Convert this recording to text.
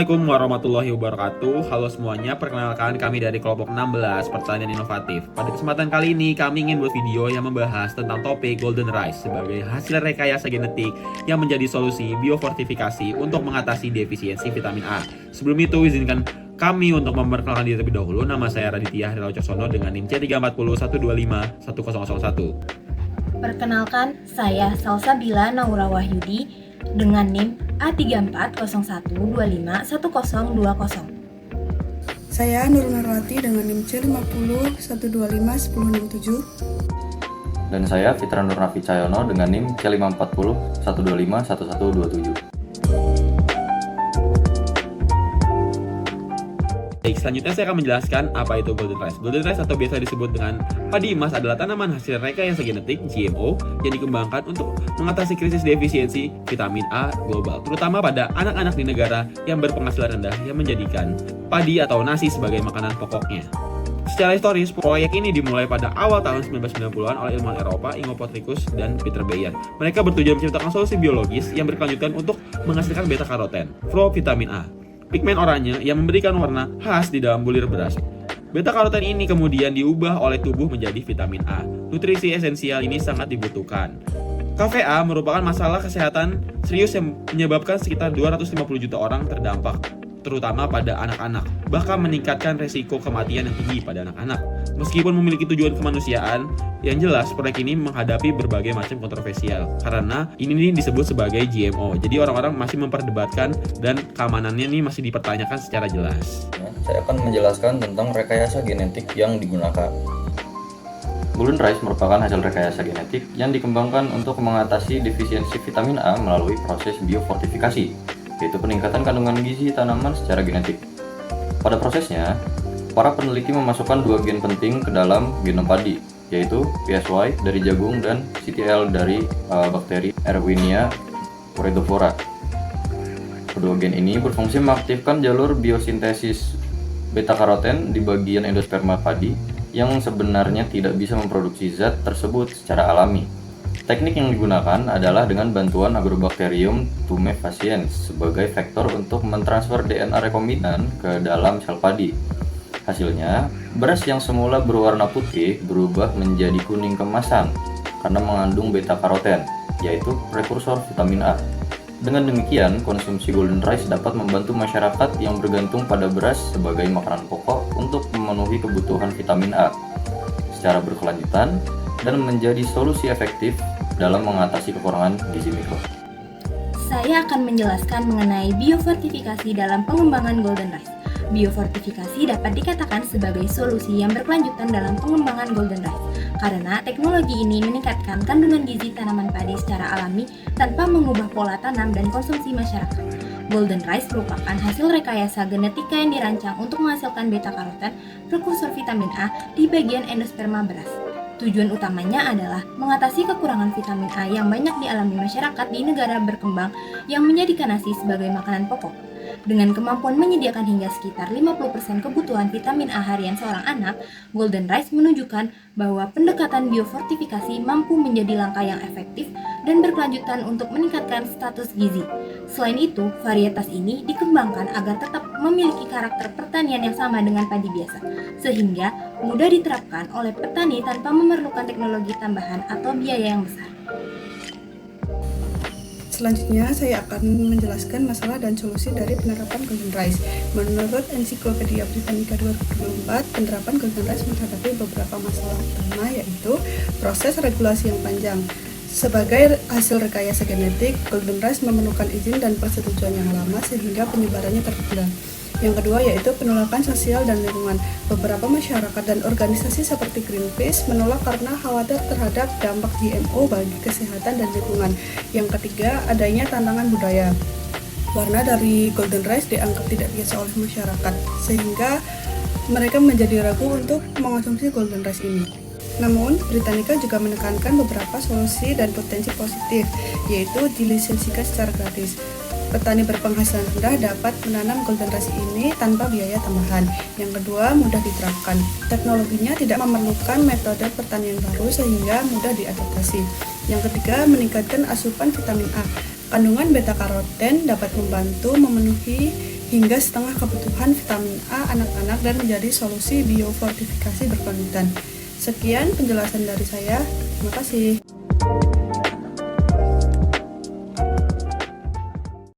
Assalamualaikum warahmatullahi wabarakatuh. Halo semuanya, perkenalkan kami dari kelompok 16 Pertanian Inovatif. Pada kesempatan kali ini kami ingin buat video yang membahas tentang topik Golden Rice sebagai hasil rekayasa genetik yang menjadi solusi biofortifikasi untuk mengatasi defisiensi vitamin A. Sebelum itu izinkan kami untuk memperkenalkan diri terlebih dahulu. Nama saya Raditya Heri Coksono dengan NIM C3401251251001. Perkenalkan, saya Salsabila Naura Wahyudi dengan NIM A3401251020. Saya Nur Narwati dengan NIM C50125167. Dan saya Fitra Nur Nafi Cahyono dengan NIM C54012511127. Baik, selanjutnya saya akan menjelaskan apa itu Golden Rice. Golden Rice atau biasa disebut dengan padi emas adalah tanaman hasil rekayasa genetik GMO yang dikembangkan untuk mengatasi krisis defisiensi vitamin A global, terutama pada anak-anak di negara yang berpenghasilan rendah yang menjadikan padi atau nasi sebagai makanan pokoknya. Secara historis, proyek ini dimulai pada awal tahun 1990-an oleh ilmuwan Eropa Ingo Potricus dan Peter Bayer. Mereka bertujuan menciptakan solusi biologis yang berkelanjutan untuk menghasilkan beta-karoten, provitamin A, pigmen oranye yang memberikan warna khas di dalam bulir beras. Beta-karoten ini kemudian diubah oleh tubuh menjadi vitamin A. Nutrisi esensial ini sangat dibutuhkan. KVA merupakan masalah kesehatan serius yang menyebabkan sekitar 250 juta orang terdampak, terutama pada anak-anak, bahkan meningkatkan resiko kematian yang tinggi pada anak-anak. Meskipun memiliki tujuan kemanusiaan, yang jelas proyek ini menghadapi berbagai macam kontroversial karena ini disebut sebagai GMO. Jadi orang-orang masih memperdebatkan dan keamanannya ini masih dipertanyakan secara jelas. Saya akan menjelaskan tentang rekayasa genetik yang digunakan. Golden Rice merupakan hasil rekayasa genetik yang dikembangkan untuk mengatasi defisiensi vitamin A melalui proses biofortifikasi, yaitu peningkatan kandungan gizi tanaman secara genetik. Pada prosesnya, para peneliti memasukkan dua gen penting ke dalam genom padi, yaitu PSY dari jagung dan CTL dari bakteri Erwinia rhizophora. Kedua gen ini berfungsi mengaktifkan jalur biosintesis beta-karoten di bagian endosperma padi yang sebenarnya tidak bisa memproduksi zat tersebut secara alami. Teknik yang digunakan adalah dengan bantuan Agrobacterium tumefaciens sebagai vektor untuk mentransfer DNA rekombinan ke dalam sel padi. Hasilnya, beras yang semula berwarna putih berubah menjadi kuning keemasan karena mengandung beta-karoten, yaitu prekursor vitamin A. Dengan demikian, konsumsi Golden Rice dapat membantu masyarakat yang bergantung pada beras sebagai makanan pokok untuk memenuhi kebutuhan vitamin A secara berkelanjutan dan menjadi solusi efektif dalam mengatasi kekurangan gizi mikro. Saya akan menjelaskan mengenai biofortifikasi dalam pengembangan Golden Rice. Biofortifikasi dapat dikatakan sebagai solusi yang berkelanjutan dalam pengembangan Golden Rice karena teknologi ini meningkatkan kandungan gizi tanaman padi secara alami tanpa mengubah pola tanam dan konsumsi masyarakat. Golden Rice merupakan hasil rekayasa genetika yang dirancang untuk menghasilkan beta-karoten, prekursor vitamin A di bagian endosperma beras. Tujuan utamanya adalah mengatasi kekurangan vitamin A yang banyak dialami masyarakat di negara berkembang yang menjadikan nasi sebagai makanan pokok. Dengan kemampuan menyediakan hingga sekitar 50% kebutuhan vitamin A harian seorang anak, Golden Rice menunjukkan bahwa pendekatan biofortifikasi mampu menjadi langkah yang efektif dan berkelanjutan untuk meningkatkan status gizi. Selain itu, varietas ini dikembangkan agar tetap memiliki karakter pertanian yang sama dengan padi biasa, sehingga mudah diterapkan oleh petani tanpa memerlukan teknologi tambahan atau biaya yang besar. Selanjutnya, saya akan menjelaskan masalah dan solusi dari penerapan Golden Rice. Menurut Ensiklopedia Britannica 2024, penerapan Golden Rice menghadapi beberapa masalah utama, yaitu proses regulasi yang panjang. Sebagai hasil rekayasa genetik, Golden Rice memerlukan izin dan persetujuan yang lama sehingga penyebarannya tertunda. Yang kedua yaitu penolakan sosial dan lingkungan. Beberapa masyarakat dan organisasi seperti Greenpeace menolak karena khawatir terhadap dampak GMO bagi kesehatan dan lingkungan. Yang ketiga, adanya tantangan budaya. Warna dari Golden Rice dianggap tidak biasa oleh masyarakat, sehingga mereka menjadi ragu untuk mengonsumsi Golden Rice ini. Namun, Britannica juga menekankan beberapa solusi dan potensi positif, yaitu dilisensikan secara gratis. Petani berpenghasilan rendah dapat menanam Golden Rice ini tanpa biaya tambahan. Yang kedua, mudah diterapkan. Teknologinya tidak memerlukan metode pertanian baru sehingga mudah diadaptasi. Yang ketiga, meningkatkan asupan vitamin A. Kandungan beta-karoten dapat membantu memenuhi hingga setengah kebutuhan vitamin A anak-anak dan menjadi solusi biofortifikasi berkelanjutan. Sekian penjelasan dari saya. Terima kasih.